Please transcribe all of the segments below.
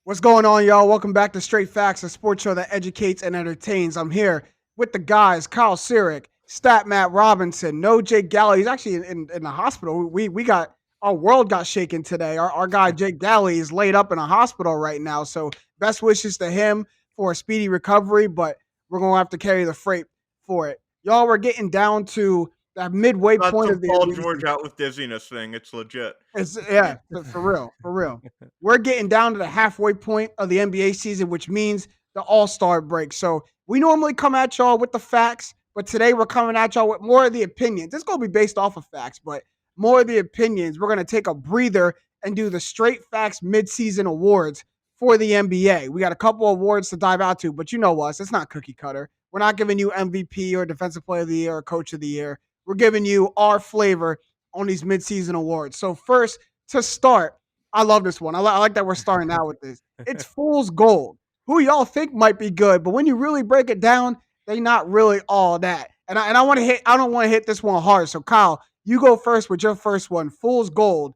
What's going on, y'all? Welcome back to Straight Facts, a sports show that educates and entertains. I'm here with the guys, Kyle Sirik, Stat Matt Robinson, no Jake Galley. He's actually in the hospital. We got our world got shaken today. Our guy Jake Galley is laid up in a hospital right now. So best wishes to him for a speedy recovery, but we're gonna have to carry the freight for it. Y'all, we're getting down to that midway Not point some of the Paul NBA George season. out with dizziness thing. It's legit. It's yeah, for real, for real. We're getting down to the halfway point of the NBA season, which means the All-Star break. So we normally come at y'all with the facts, but today we're coming at y'all with more of the opinions. It's gonna be based off of facts, but more of the opinions. We're gonna take a breather and do the straight facts midseason awards for the NBA. We got a couple of awards to dive out to, but you know us, it's not cookie cutter. We're not giving you MVP or Defensive Player of the Year or Coach of the Year. We're giving you our flavor on these midseason awards. So first, to start, I love this one. I like that we're starting out with this. It's Fool's Gold. Who y'all think might be good, but when you really break it down, they not really all that. And I want to hit. I don't want to hit this one hard. So Kyle, you go first with your first one. Fool's Gold.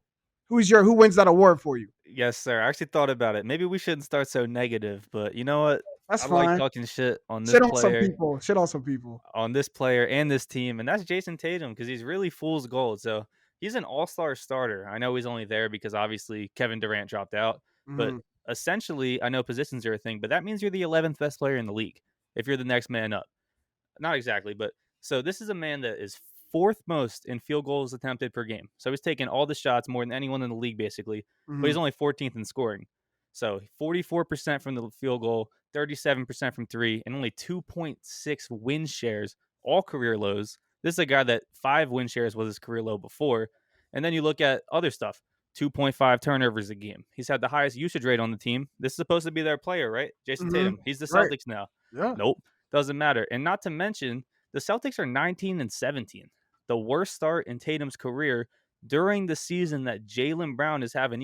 Who wins that award for you? Yes, sir. I actually thought about it. Maybe we shouldn't start so negative, but you know what? That's I like fine. talking shit Shit on some people. Shit on some people. on this player and this team, and that's Jason Tatum because he's really fool's gold. So he's an all-star starter. I know he's only there because obviously Kevin Durant dropped out, but Mhm. essentially, I know positions are a thing, but that means you're the 11th best player in the league if you're the next man up. Not exactly, but so this is a man that is fourth most in field goals attempted per game. So he's taking all the shots more than anyone in the league, basically, but he's Mhm. only 14th in scoring. So 44% from the field goal, 37% from three, and only 2.6 win shares, all career lows. This is a guy that 5 win shares was his career low before. And then you look at other stuff 2.5 turnovers a game. He's had the highest usage rate on the team. This is supposed to be their player, right? Jason Mhm. Tatum. He's the Right. Celtics now. Yeah. Nope. Doesn't matter. And not to mention, the Celtics are 19 and 17, the worst start in Tatum's career during the season that Jaylen Brown is having,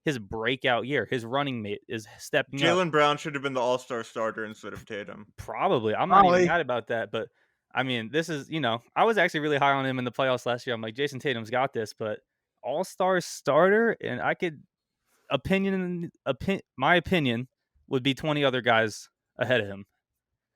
his breakout year. His running mate is stepping up. Jalen Brown should have been the All-Star starter instead of Tatum. Probably. I'm not even Probably. mad about that. But I mean, this is, I was actually really high on him in the playoffs last year. I'm like, Jason Tatum's got this, but all-star starter, and I could my opinion would be 20 other guys ahead of him.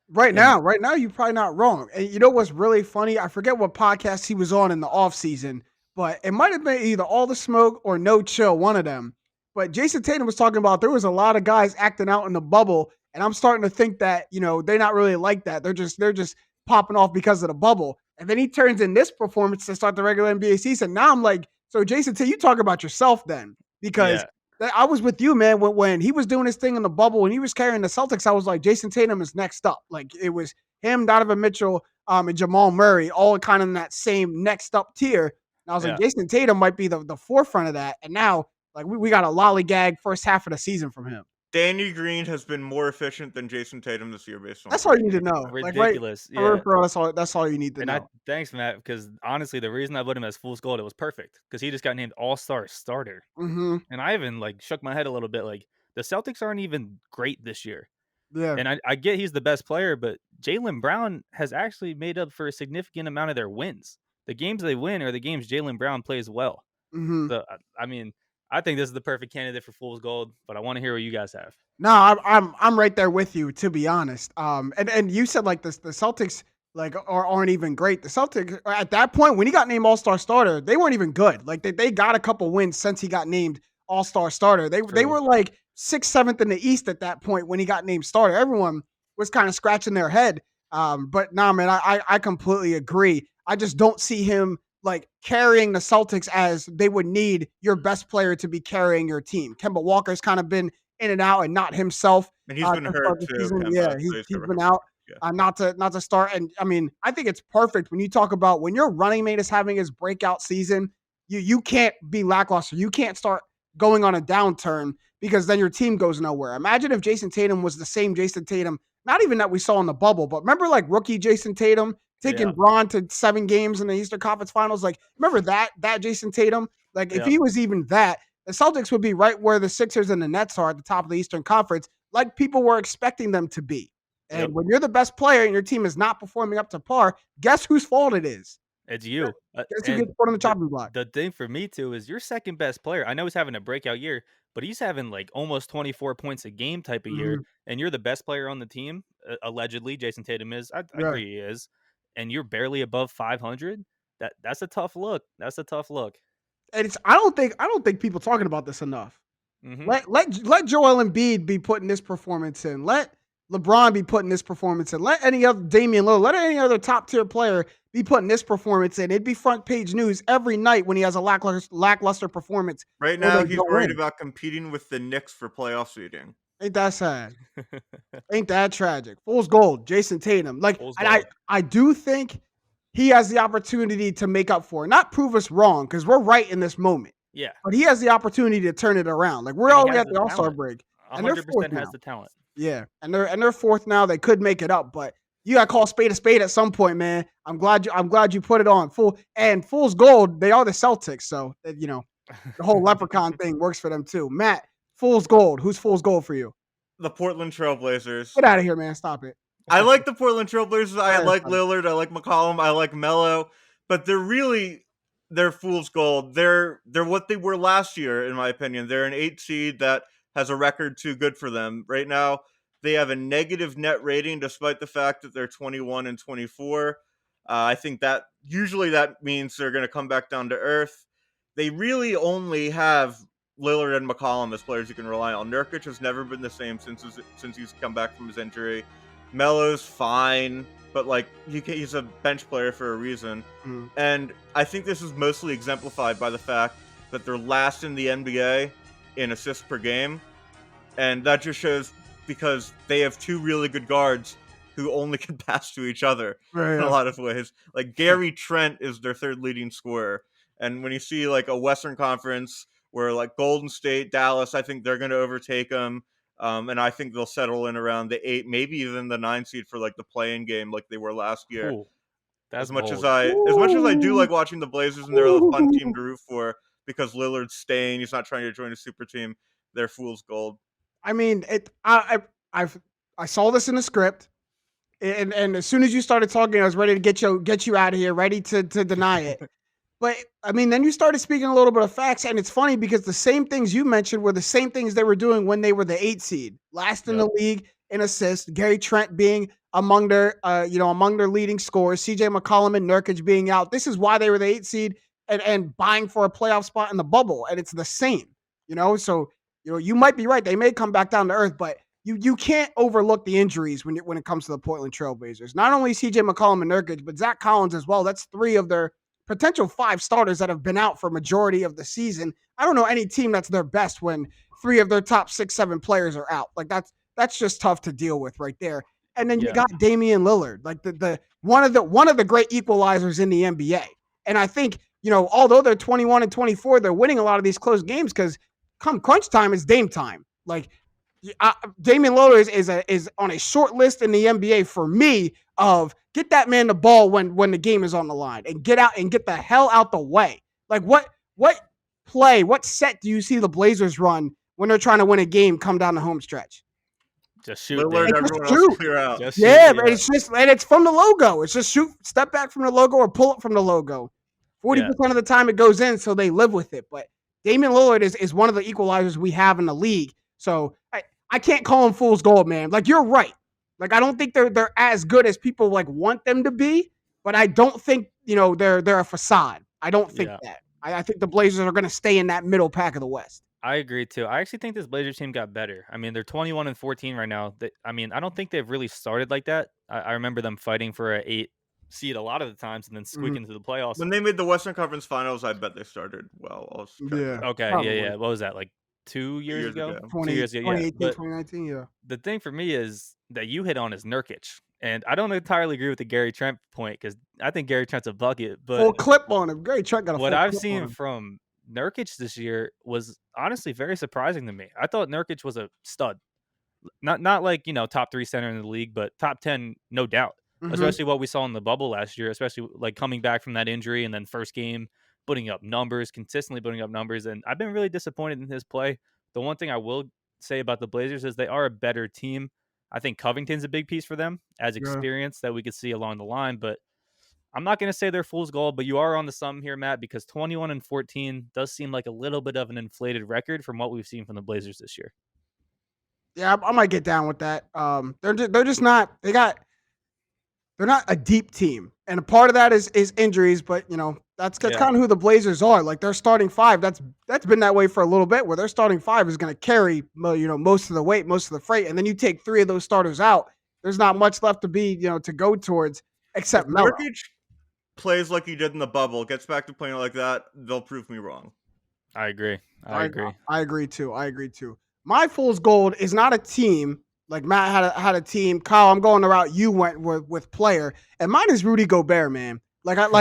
And Right now, you're probably not wrong. And you know what's really funny? I forget what podcast he was on in the off season, but it might have been either All the Smoke or No Chill, one of them. But Jason Tatum was talking about there was a lot of guys acting out in the bubble, and I'm starting to think that they're not really like that. They're just popping off because of the bubble. And then he turns in this performance to start the regular NBA season. Now I'm like, so Jason Tatum, you talk about yourself then, because yeah, I was with you, man. When he was doing his thing in the bubble and he was carrying the Celtics, I was like, Jason Tatum is next up. Like it was him, Donovan Mitchell, and Jamal Murray, all kind of in that same next up tier. And I was like, yeah. Jason Tatum might be the forefront of that. And now, like we got a lollygag first half of the season from him. Danny Green has been more efficient than Jason Tatum this year based on That's all you need to shooting. know. Like right, Ridiculous. for real, Yeah. for real, that's all you need to And I know. thanks, Matt, because honestly, the reason I put him as fool's gold, it was perfect because he just got named all-star starter. Mm-hmm. And I even like shook my head a little bit. Like the Celtics aren't even great this year. Yeah. And I get he's the best player, but Jaylen Brown has actually made up for a significant amount of their wins. The games they win are the games Jaylen Brown plays well. Mm-hmm. So I mean, I think this is the perfect candidate for fool's gold, but I want to hear what you guys have. No, I'm right there with you, to be honest. And you said like this, the Celtics like aren't even great. The Celtics at that point when he got named All Star starter, they weren't even good. Like they got a couple wins since he got named All Star starter. They True. were like sixth, seventh in the East at that point when he got named starter. Everyone was kind of scratching their head. But nah, man, I completely agree. I just don't see him like carrying the Celtics as they would need your best player to be carrying your team. Kemba Walker's kind of been in and out and not himself And he's been to start hurt the too, season. Kemba. Yeah, So he's he's never been healthy. out. Yeah. Not to start. And I mean, I think it's perfect when you talk about when your running mate is having his breakout season. You can't be lackluster. You can't start going on a downturn because then your team goes nowhere. Imagine if Jason Tatum was the same Jason Tatum, not even that we saw in the bubble, but remember like rookie Jason Tatum taking Yeah. Braun to 7 games in the Eastern Conference Finals. Like remember that Jason Tatum. Like if Yep. he was even that, the Celtics would be right where the Sixers and the Nets are at the top of the Eastern Conference, like people were expecting them to be. Yep. And when you're the best player and your team is not performing up to par, guess whose fault it is? It's you. Guess who gets And put on the chopping block? the thing for me too is your second best player. I know he's having a breakout year, but he's having like almost 24 points a game type of year, and you're the best player on the team, allegedly. Jason Tatum is. I Yeah. agree he is, and you're barely above 500. That's a tough look. That's a tough look. And I don't think people talking about this enough. Mhm. Let Joel Embiid be putting this performance in. Let LeBron be putting this performance in. Let any other Damian Lillard, let any other top tier player be putting this performance in. It'd be front page news every night when he has a lackluster performance. Right or now, they he's don't worried win. about competing with the Knicks for playoff seeding. Ain't that sad? Ain't that tragic? Fool's gold, Jason Tatum. Like, Fool's and gold. I do think he has the opportunity to make up for it. Not prove us wrong, because we're right in this moment. Yeah. But he has the opportunity to turn it around. Like, we're And he already has at the the All-Star talent. break. And they're fourth 100% has now. the talent. Yeah. And they're fourth now. They could make it up, but you gotta call a spade at some point, man. I'm glad you put it on. Fool's gold, they are the Celtics. So the whole leprechaun thing works for them too. Matt, fool's gold. Who's fool's gold for you? The Portland Trailblazers. Get out of here, man. Stop it. I like the Portland Trailblazers. I Alright, like stop it. Lillard. I like McCollum. I like Melo. But they're fool's gold. They're what they were last year, in my opinion. They're an 8 seed that has a record too good for them. Right now, they have a negative net rating, despite the fact that they're 21 and 24. I think that usually that means they're going to come back down to earth. They really only have Lillard and McCollum as players you can rely on. Nurkic has never been the same since he's come back from his injury. Melo's fine, but like he's a bench player for a reason. And I think this is mostly exemplified by the fact that they're last in the NBA in assists per game, and that just shows because they have two really good guards who only can pass to each other in a lot of ways. Like Gary Trent is their third leading scorer, and when you see like a Western Conference where like Golden State, Dallas, I think they're going to overtake them. And I think they'll settle in around the 8, maybe even the 9 seed for like the play-in game, like they were last year. Ooh, that's As much bold. as I do like watching the Blazers and they're a fun team Ooh. to root for because Lillard's staying, he's not trying to join a super team. They're fool's gold. I mean, I saw this in the script, and as soon as you started talking, I was ready to get you out of here, ready to deny it. But I mean, then you started speaking a little bit of facts, and it's funny because the same things you mentioned were the same things they were doing when they were the 8 seed, last in the league in assists. Gary Trent being among their leading scorers, CJ McCollum and Nurkic being out. This is why they were the 8 seed and vying for a playoff spot in the bubble, and it's the same. So you might be right. They may come back down to earth, but you can't overlook the injuries when it comes to the Portland Trailblazers. Not only CJ McCollum and Nurkic, but Zach Collins as well. That's 3 of their potential 5 starters that have been out for majority of the season. I don't know any team that's their best when 3 of their top 6, 7 players are out. Like that's just tough to deal with right there. And then you got Damian Lillard, like the one of the great equalizers in the NBA. And I think, although they're 21 and 24, they're winning a lot of these close games because come crunch time, it's Dame time. Like Damian Lillard is on a short list in the NBA for me of get that man the ball when the game is on the line and get out and get the hell out the way. Like what set do you see the Blazers run when they're trying to win a game come down the home stretch? Just shoot. Lillard, Dude. everyone Just else shoot. clear out. Just Yeah, shoot, but it's from the logo. It's just shoot, step back from the logo or pull up from the logo. 40% of the time it goes in, so they live with it. But Damian Lillard is one of the equalizers we have in the league. So I can't call him fool's gold, man. Like you're right. Like I don't think they're as good as people like want them to be, but I don't think they're a facade. I don't think that. I think the Blazers are going to stay in that middle pack of the West. I agree too. I actually think this Blazers team got better. I mean, they're 21 and 14 right now. I don't think they've really started like that. I remember them fighting for an 8 seed a lot of the times and then squeaking to the playoffs. When they made the Western Conference Finals, I bet they started well. Okay, probably. yeah. What was that, like 2 years ago? 2 years ago, 2018, 2019, yeah. The thing for me is that you hit on is Nurkic. And I don't entirely agree with the Gary Trent point because I think Gary Trent's a bucket. But full clip on him. Gary Trent got a full what I've clip on seen him. from Nurkic this year was honestly very surprising to me. I thought Nurkic was a stud. Not like, top 3 center in the league, but top 10, no doubt. Especially what we saw in the bubble last year, especially like coming back from that injury and then first game, consistently putting up numbers. And I've been really disappointed in his play. The one thing I will say about the Blazers is they are a better team. I think Covington's a big piece for them as experience that we could see along the line, but I'm not going to say they're fool's gold, but you are on the something here, Matt, because 21-14 does seem like a little bit of an inflated record from what we've seen from the Blazers this year. Yeah, I might get down with that. They're just not. They're not a deep team, and a part of that is injuries. But that's kind of who the Blazers are. Like their starting five. That's been that way for a little bit. Where their starting five is going to carry most of the weight, most of the freight, and then you take three of those starters out. There's not much left to be to go towards except if Melo. Nurkic plays like he did in the bubble, gets back to playing like that, they'll prove me wrong. I agree. I agree too. My fool's gold is not a team. Like Matt had a team. Kyle, I'm going the route you went with player, and mine is Rudy Gobert, man. I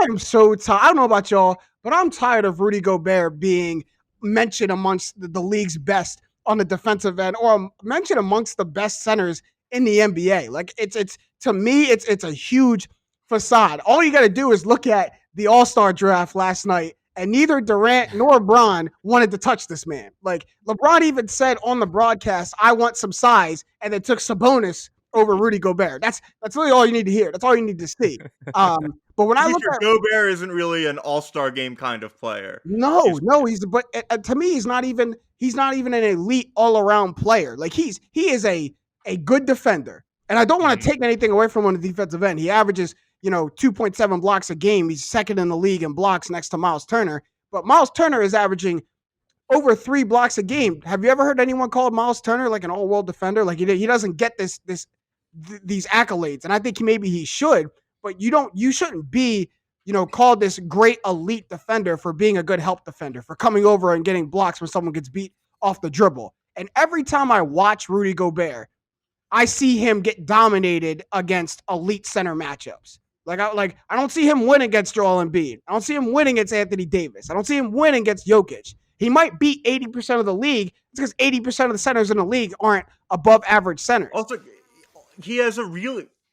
am so tired. I don't know about y'all, but I'm tired of Rudy Gobert being mentioned amongst the league's best on the defensive end, or mentioned amongst the best centers in the NBA. Like it's to me, it's a huge facade. All you got to do is look at the All-Star draft last night. And neither Durant nor LeBron wanted to touch this man. Like LeBron even said on the broadcast, "I want some size," and then took Sabonis over Rudy Gobert. That's really all you need to hear. That's all you need to see. But when I look at Gobert, isn't really an all-star game kind of player. No, to me he's not even an elite all-around player. Like he is a good defender, and I don't want to take anything away from him on the defensive end. He averages 2.7 blocks a game. He's second in the league in blocks next to Miles Turner. But Miles Turner is averaging over 3 blocks a game. Have you ever heard anyone call Miles Turner like an all-world defender? Like he doesn't get these accolades, and I think maybe he should. But you shouldn't be called this great elite defender for being a good help defender, for coming over and getting blocks when someone gets beat off the dribble. And every time I watch Rudy Gobert, I see him get dominated against elite center matchups. I don't see him win against Joel Embiid. I don't see him win against Anthony Davis. I don't see him win against Jokic. He might beat 80% of the league. It's because 80% of the centers in the league aren't above average centers. Also, he has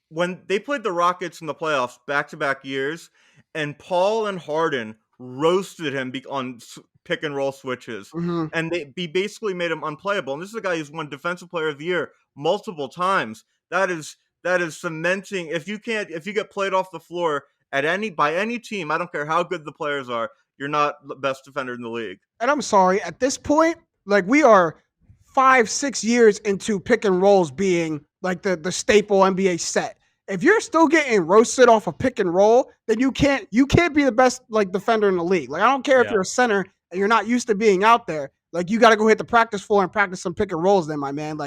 when they played the Rockets in the playoffs back-to-back years, and Paul and Harden roasted him on pick and roll switches, and he basically made him unplayable. And this is a guy who's won Defensive Player of the Year multiple times. That is cementing. If you get played off the floor by any team, I don't care how good the players are, you're not the best defender in the league. And I'm sorry, at this point, we are 5-6 years into pick and rolls being the staple NBA set. If you're still getting roasted off a pick and roll, then you can't be the best defender in the league. I don't care if you're a center and you're not used to being out there. You got to go hit the practice floor and practice some pick and rolls then, my man.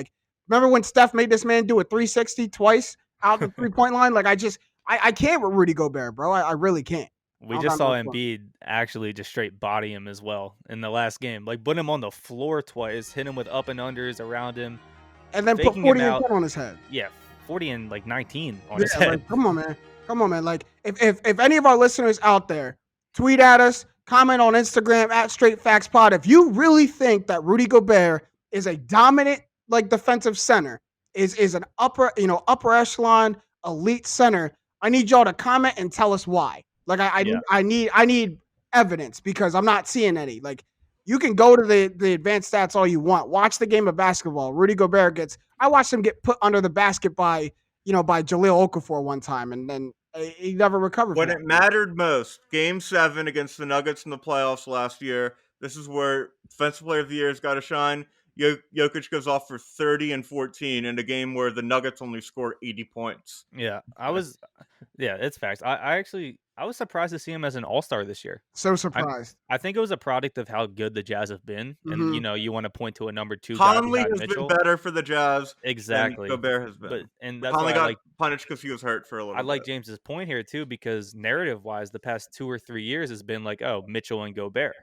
Remember when Steph made this man do a 360 twice out the 3-point line? I can't with Rudy Gobert, bro. I really can't. We just saw Embiid actually just straight body him as well in the last game. Put him on the floor twice, hit him with up and unders around him. And then put 40 and 10 on his head. Yeah, 40 and 19 on his head. Come on, man. If any of our listeners out there, tweet at us, comment on Instagram at StraightFactsPod. If you really think that Rudy Gobert is a dominant defensive center, is an upper echelon elite center, I need y'all to comment and tell us why. I need evidence because I'm not seeing any. You can go to the advanced stats all you want. Watch the game of basketball. Rudy Gobert I watched him get put under the basket by Jahlil Okafor one time, and then he never recovered. When it mattered most, Game 7 against the Nuggets in the playoffs last year, this is where Defensive Player of the Year has got to shine. Jokic goes off for 30 and 14 in a game where the Nuggets only scored 80 points. Yeah, it's facts. I was surprised to see him as an all-star this year. So surprised. I think it was a product of how good the Jazz have been. And, you want to point to a number 2 Conley guy has Mitchell. Been better for the Jazz exactly. than Gobert has been. That's Conley got punished because he was hurt for a little bit. I like James's point here, too, because narrative-wise, the past 2 or 3 years has been Mitchell and Gobert.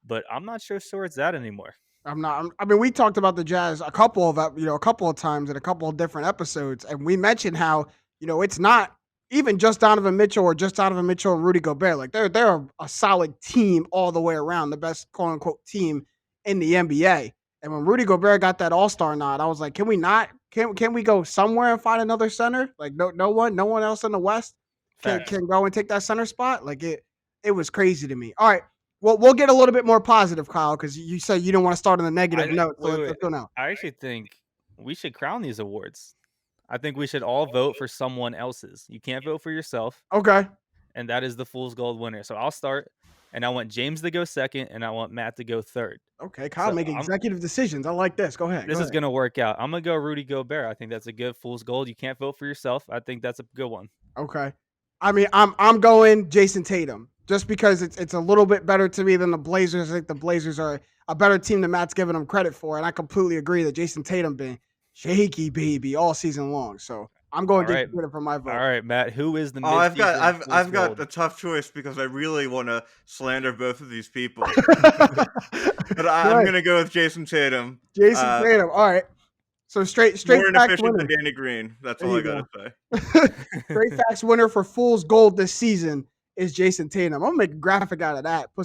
But I'm not sure it's that anymore. I'm not. I mean, we talked about the Jazz a couple of times in a couple of different episodes, and we mentioned how it's not even just Donovan Mitchell and Rudy Gobert. They're a solid team all the way around, the best quote unquote team in the NBA. And when Rudy Gobert got that All-Star nod, I was like, can we not? Can we go somewhere and find another center? No one else in the West can go and take that center spot. It was crazy to me. All right. Well, we'll get a little bit more positive, Kyle, because you said you don't want to start on a negative note. So let's go now. I actually think we should crown these awards. I think we should all vote for someone else's. You can't vote for yourself, Okay. and that is the Fool's Gold winner. So I'll start, and I want James to go second, and I want Matt to go third. Okay. Kyle, So make executive decisions. I like this. Go ahead. This go is ahead. gonna work out. I'm gonna go Rudy Gobert. I think that's a good Fool's Gold. You can't vote for yourself. I think that's a good one. Okay. I mean, I'm going Jason Tatum just because it's a little bit better to me than the Blazers. I think the Blazers are a better team than Matt's giving them credit for, and I completely agree that Jason Tatum been shaky baby all season long. So I'm going All right. Jason Tatum for my vote. All right, Matt. Who is the Oh, I've got midseason Fool's I've got Gold? a tough choice because I really want to slander both of these people, But but I'm gonna go with Jason Tatum. Jason Tatum. All right. So straight More facts inefficient winner. than Danny Green. That's There all I you gotta say. Straight facts winner for Fool's Gold this season is Jason Tatum. I'm gonna make a graphic out of that. Put